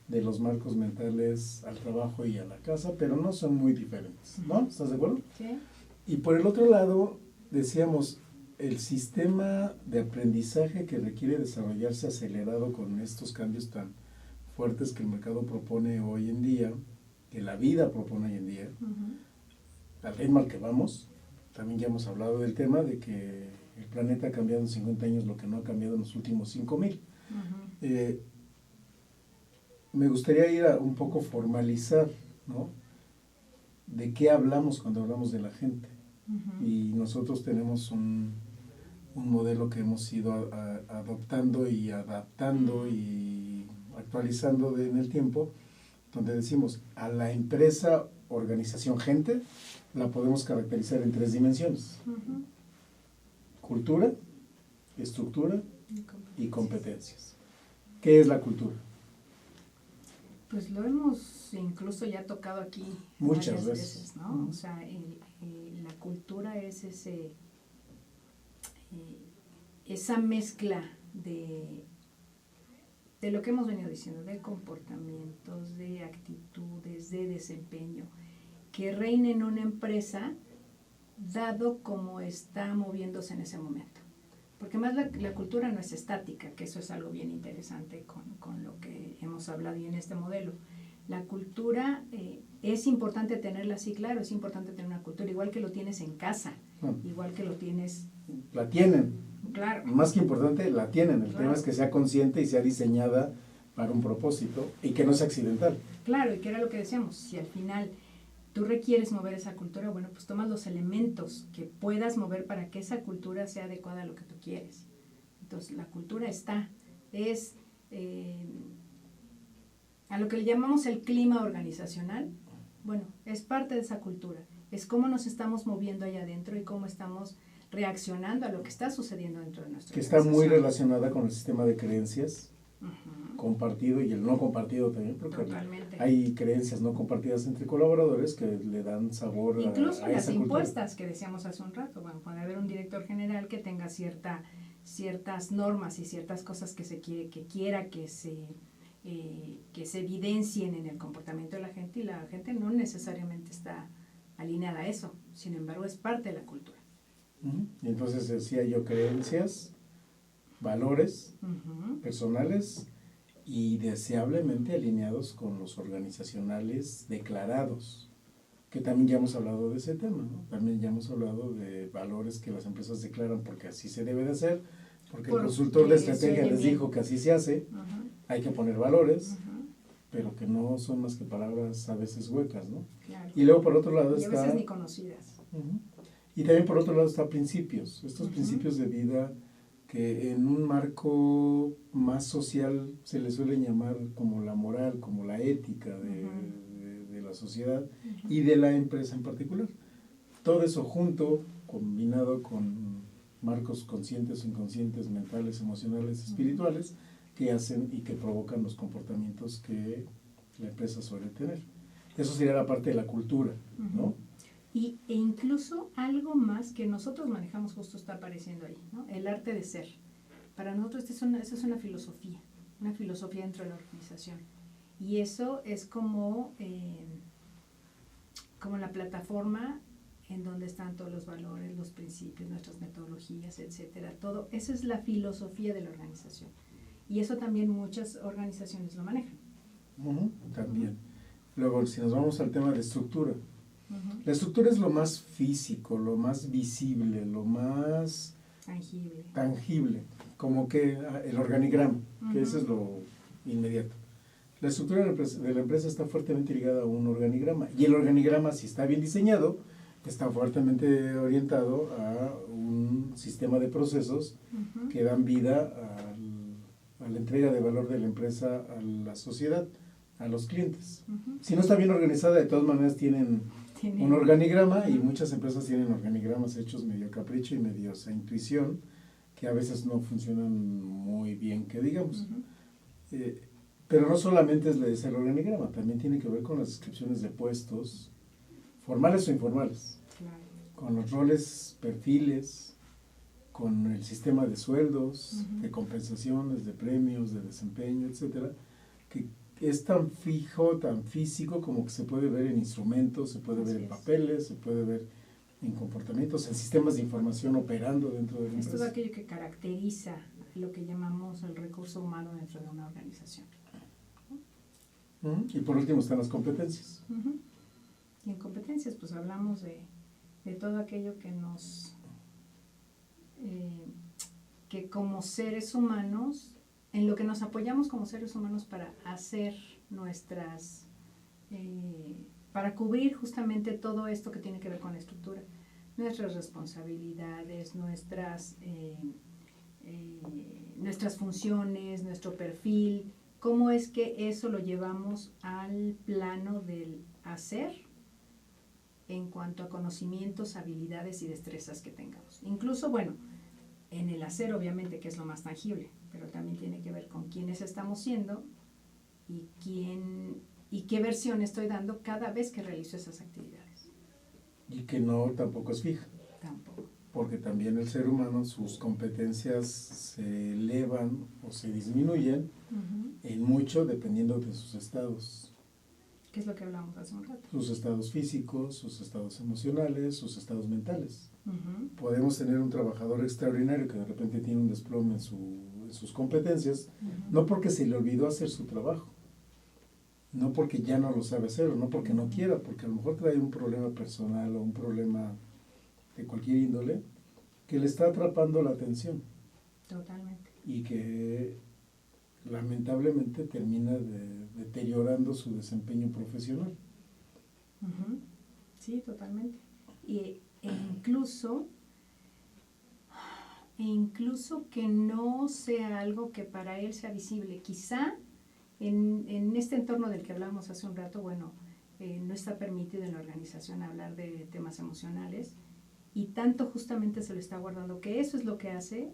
de los marcos mentales al trabajo y a la casa, pero no son muy diferentes, ¿no? ¿Estás de acuerdo? Sí. Y por el otro lado, decíamos, el sistema de aprendizaje que requiere desarrollarse acelerado con estos cambios tan fuertes que el mercado propone hoy en día, que la vida propone hoy en día, al ritmo al que vamos, también ya hemos hablado del tema de que el planeta ha cambiado en 50 años lo que no ha cambiado en los últimos 5,000. Me gustaría ir a un poco formalizar, ¿no? De qué hablamos cuando hablamos de la gente. Y nosotros tenemos un modelo que hemos ido adoptando y adaptando y actualizando en el tiempo, donde decimos a la empresa, organización, gente, la podemos caracterizar en 3 dimensiones. Cultura, estructura y competencias. ¿Qué es la cultura? Pues lo hemos incluso ya tocado aquí muchas varias veces, ¿no? O sea, la cultura es esa mezcla de lo que hemos venido diciendo, de comportamientos, de actitudes, de desempeño, que reina en una empresa dado como está moviéndose en ese momento. Porque más la cultura no es estática, que eso es algo bien interesante con lo que hemos hablado y en este modelo. La cultura es importante tenerla, sí, claro, es importante tener una cultura, igual que lo tienes en casa, igual que lo tienes... La tienen. Claro. Más que importante, la tienen. El Claro. tema es que sea consciente y sea diseñada para un propósito y que no sea accidental. Claro, y que era lo que decíamos, si al final tú requieres mover esa cultura, bueno, pues tomas los elementos que puedas mover para que esa cultura sea adecuada a lo que tú quieres. Entonces, la cultura es a lo que le llamamos el clima organizacional, bueno, es parte de esa cultura, es cómo nos estamos moviendo allá adentro y cómo estamos reaccionando a lo que está sucediendo dentro de nuestra Que está muy relacionada con el sistema de creencias compartido y el no compartido también, porque totalmente. Hay creencias no compartidas entre colaboradores que le dan sabor incluso a las esa impuestas cultura. que decíamos hace un rato. Bueno, puede haber un director general que tenga ciertas normas y ciertas cosas que quiera que se evidencien en el comportamiento de la gente, y la gente no necesariamente está alineada a eso, sin embargo es parte de la cultura. Y entonces decía yo creencias, valores personales y deseablemente alineados con los organizacionales declarados, que también ya hemos hablado de ese tema, ¿no? También ya hemos hablado de valores que las empresas declaran porque así se debe de hacer, porque el consultor de estrategia les dijo que así se hace, hay que poner valores, pero que no son más que palabras a veces huecas, ¿no? Claro. Y luego por otro lado y a está... veces ni conocidas. Y también por otro lado está principios, estos principios de vida que en un marco más social se le suele llamar como la moral, como la ética de la sociedad y de la empresa en particular. Todo eso junto, combinado con marcos conscientes o inconscientes, mentales, emocionales, espirituales, que hacen y que provocan los comportamientos que la empresa suele tener. Eso sería la parte de la cultura, ¿no? E incluso algo más que nosotros manejamos justo está apareciendo ahí, ¿no? El arte de ser. Para nosotros esa es una filosofía dentro de la organización. Y eso es como la plataforma en donde están todos los valores, los principios, nuestras metodologías, etcétera. Todo, eso es la filosofía de la organización. Y eso también muchas organizaciones lo manejan. También. Luego, si nos vamos al tema de estructura, la estructura es lo más físico, lo más visible, lo más tangible, como que el organigrama, que eso es lo inmediato. La estructura de la empresa está fuertemente ligada a un organigrama, y el organigrama, si está bien diseñado, está fuertemente orientado a un sistema de procesos que dan vida a la entrega de valor de la empresa a la sociedad, a los clientes. Si no está bien organizada, de todas maneras tienen un organigrama, y muchas empresas tienen organigramas hechos medio capricho y medio a intuición, que a veces no funcionan muy bien, que digamos. Pero no solamente es el organigrama, también tiene que ver con las descripciones de puestos, formales o informales, con los roles, perfiles, con el sistema de sueldos, de compensaciones, de premios, de desempeño, etcétera, que es tan fijo, tan físico, como que se puede ver en instrumentos, se puede ver en papeles, se puede ver en comportamientos, en sistemas de información operando dentro de la empresa. Es todo aquello que caracteriza lo que llamamos el recurso humano dentro de una organización. Y por último están las competencias. Y en competencias pues hablamos de todo aquello que nos que como seres humanos, en lo que nos apoyamos como seres humanos para hacer nuestras, para cubrir justamente todo esto que tiene que ver con la estructura, nuestras responsabilidades, nuestras funciones, nuestro perfil, cómo es que eso lo llevamos al plano del hacer en cuanto a conocimientos, habilidades y destrezas que tengamos. Incluso, bueno, en el hacer obviamente que es lo más tangible, pero también tiene que ver con quiénes estamos siendo y qué versión estoy dando cada vez que realizo esas actividades. Y que no tampoco es fija. Tampoco. Porque también el ser humano, sus competencias se elevan o se disminuyen en mucho dependiendo de sus estados. ¿Qué es lo que hablamos hace un rato? Sus estados físicos, sus estados emocionales, sus estados mentales. Uh-huh. Podemos tener un trabajador extraordinario que de repente tiene un desplome en sus competencias, no porque se le olvidó hacer su trabajo, no porque ya no lo sabe hacer, o no porque no quiera, porque a lo mejor trae un problema personal o un problema de cualquier índole que le está atrapando la atención. Totalmente. Y que lamentablemente termina deteriorando su desempeño profesional. Uh-huh. Sí, totalmente. E incluso que no sea algo que para él sea visible. Quizá en este entorno del que hablamos hace un rato, bueno, no está permitido en la organización hablar de temas emocionales, y tanto justamente se lo está guardando, que eso es lo que hace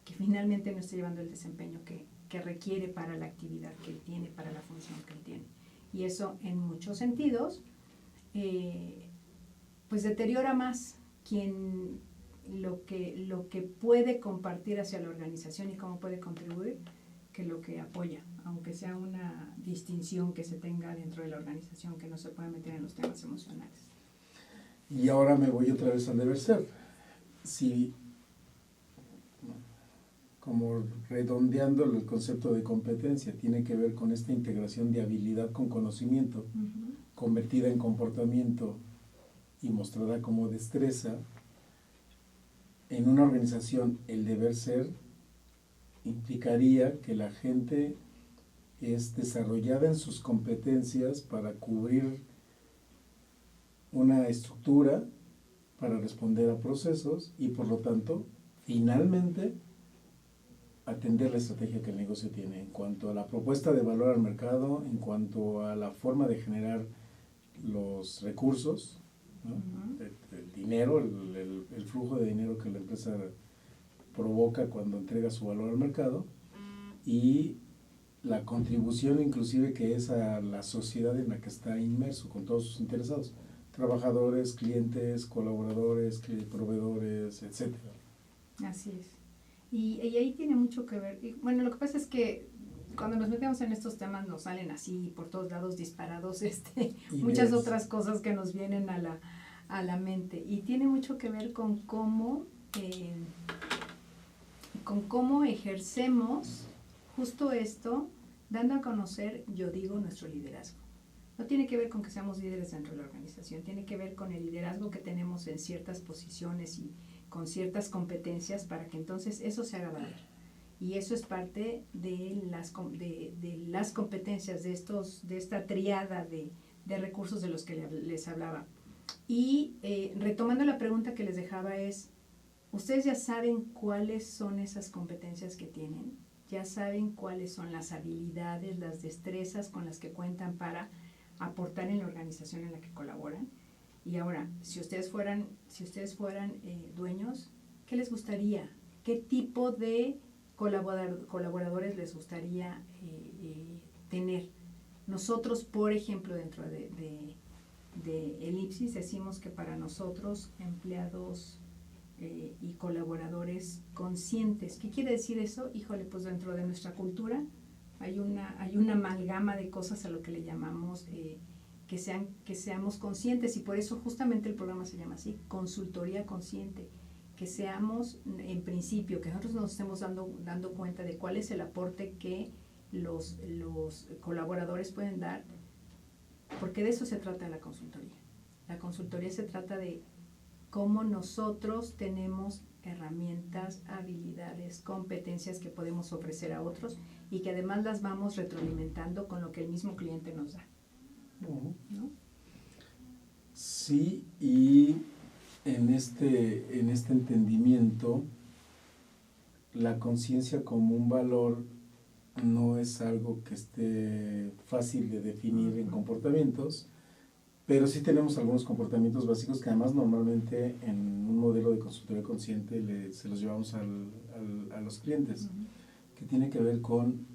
que finalmente no esté llevando el desempeño que requiere para la actividad que él tiene, para la función que él tiene. Y eso en muchos sentidos, pues deteriora más lo que puede compartir hacia la organización y cómo puede contribuir, que lo que apoya, aunque sea una distinción que se tenga dentro de la organización, que no se pueda meter en los temas emocionales. Y ahora me voy otra vez al deber ser. Si, como redondeando el concepto de competencia, tiene que ver con esta integración de habilidad con conocimiento, convertida en comportamiento y mostrada como destreza, en una organización el deber ser implicaría que la gente es desarrollada en sus competencias para cubrir una estructura, para responder a procesos y por lo tanto, finalmente, atender la estrategia que el negocio tiene en cuanto a la propuesta de valor al mercado, en cuanto a la forma de generar los recursos, ¿no? El dinero, el flujo de dinero que la empresa provoca cuando entrega su valor al mercado, y la contribución inclusive que es a la sociedad en la que está inmerso con todos sus interesados, trabajadores, clientes, colaboradores, proveedores, etc. Así es. Y ahí tiene mucho que ver. Y, bueno, lo que pasa es que cuando nos metemos en estos temas nos salen así por todos lados disparados muchas otras cosas que nos vienen a la mente. Y tiene mucho que ver con cómo ejercemos justo esto, dando a conocer, yo digo, nuestro liderazgo. No tiene que ver con que seamos líderes dentro de la organización, tiene que ver con el liderazgo que tenemos en ciertas posiciones y con ciertas competencias para que entonces eso se haga valer. Y eso es parte de las competencias de esta triada de recursos de los que les hablaba. Y retomando la pregunta que les dejaba es, ¿ustedes ya saben cuáles son esas competencias que tienen? ¿Ya saben cuáles son las habilidades, las destrezas con las que cuentan para aportar en la organización en la que colaboran? Y ahora, si ustedes fueran dueños, ¿qué les gustaría? ¿Qué tipo de colaboradores les gustaría tener? Nosotros, por ejemplo, dentro de Elipsis, decimos que para nosotros, empleados y colaboradores conscientes. ¿Qué quiere decir eso? Híjole, pues dentro de nuestra cultura hay una amalgama de cosas a lo que le llamamos que seamos conscientes, y por eso justamente el programa se llama así, consultoría consciente, que seamos en principio, que nosotros nos estemos dando cuenta de cuál es el aporte que los colaboradores pueden dar, porque de eso se trata la consultoría. La consultoría se trata de cómo nosotros tenemos herramientas, habilidades, competencias que podemos ofrecer a otros y que además las vamos retroalimentando con lo que el mismo cliente nos da, ¿no? Sí, y en este entendimiento, la conciencia como un valor no es algo que esté fácil de definir en comportamientos, pero sí tenemos algunos comportamientos básicos que además normalmente en un modelo de consultoría consciente se los llevamos a los clientes, que tiene que ver con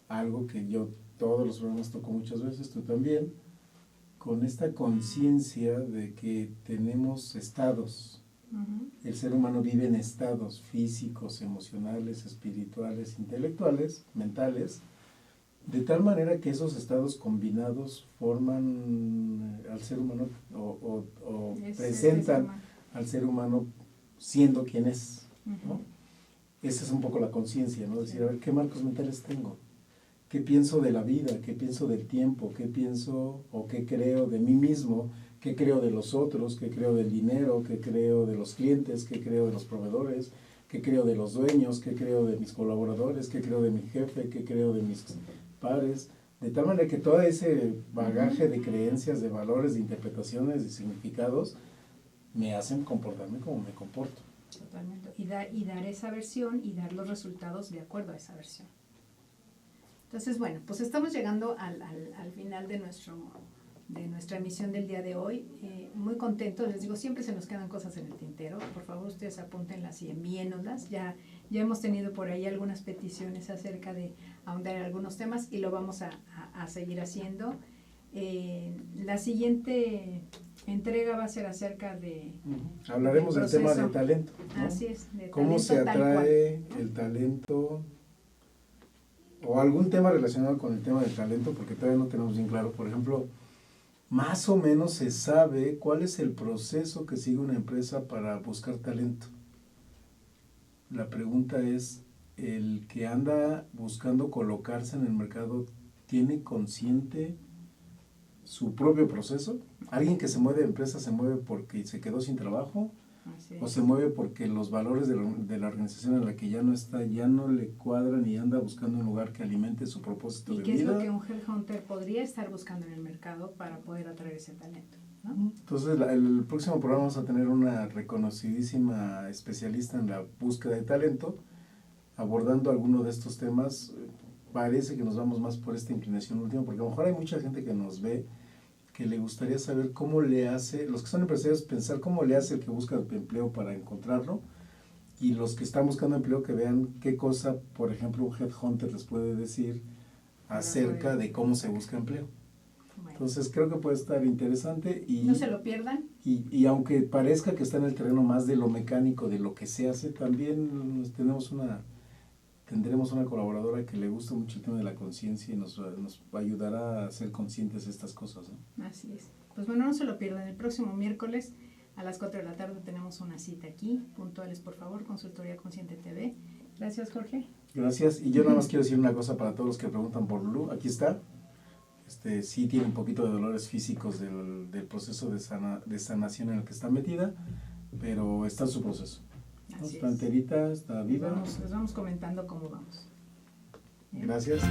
algo que yo todos los programas toco muchas veces, tú también, con esta conciencia de que tenemos estados. El ser humano vive en estados físicos, emocionales, espirituales, intelectuales, mentales, de tal manera que esos estados combinados forman al ser humano o presentan al ser humano siendo quien es, ¿no? Esa es un poco la conciencia, ¿no? Decir, a ver, ¿qué marcos mentales tengo? ¿Qué pienso de la vida? ¿Qué pienso del tiempo? ¿Qué pienso o qué creo de mí mismo? ¿Qué creo de los otros? ¿Qué creo del dinero? ¿Qué creo de los clientes? ¿Qué creo de los proveedores? ¿Qué creo de los dueños? ¿Qué creo de mis colaboradores? ¿Qué creo de mi jefe? ¿Qué creo de mis pares? De tal manera que todo ese bagaje de creencias, de valores, de interpretaciones, de significados, me hacen comportarme como me comporto. Totalmente. Y dar esa versión y dar los resultados de acuerdo a esa versión. Entonces, bueno, pues estamos llegando al final de nuestra emisión del día de hoy. Muy contentos, les digo, siempre se nos quedan cosas en el tintero. Por favor, ustedes apúntenlas y envíennoslas. Ya hemos tenido por ahí algunas peticiones acerca de ahondar en algunos temas y lo vamos a seguir haciendo. La siguiente entrega va a ser acerca de... Hablaremos del tema del talento, ¿no? Así es, de cómo talento se tal cual, atrae ¿no? el talento, o algún tema relacionado con el tema del talento, porque todavía no tenemos bien claro. Por ejemplo, más o menos se sabe cuál es el proceso que sigue una empresa para buscar talento. La pregunta es, ¿el que anda buscando colocarse en el mercado tiene consciente su propio proceso? ¿Alguien que se mueve de empresa se mueve porque se quedó sin trabajo? Así ¿O es. se mueve porque los valores de la organización en la que ya no está, ya no le cuadran y anda buscando un lugar que alimente su propósito ¿Y de qué vida? es lo que un headhunter podría estar buscando en el mercado para poder atraer ese talento, ¿no? Entonces, el próximo programa vamos a tener una reconocidísima especialista en la búsqueda de talento, abordando alguno de estos temas. Parece que nos vamos más por esta inclinación última, porque a lo mejor hay mucha gente que nos ve que le gustaría saber cómo le hace, los que son empresarios, pensar cómo le hace el que busca empleo para encontrarlo, y los que están buscando empleo que vean qué cosa, por ejemplo, un headhunter les puede decir acerca de cómo se busca empleo. Bueno, Entonces creo que puede estar interesante y, no se lo pierdan. y aunque parezca que está en el terreno más de lo mecánico, de lo que se hace, también tendremos una colaboradora que le gusta mucho el tema de la conciencia y nos ayudará a ser conscientes de estas cosas, ¿no? Así es. Pues bueno, no se lo pierdan. El próximo miércoles a las 4 de la tarde tenemos una cita aquí. Puntuales, por favor, Consultoría Consciente TV. Gracias, Jorge. Gracias. Y yo nada más quiero decir una cosa para todos los que preguntan por Lulú. Aquí está. Sí tiene un poquito de dolores físicos del proceso de sanación en el que está metida, pero está en su proceso, ¿no? Así Está es. enterita, está viva. Les vamos comentando cómo vamos. Gracias.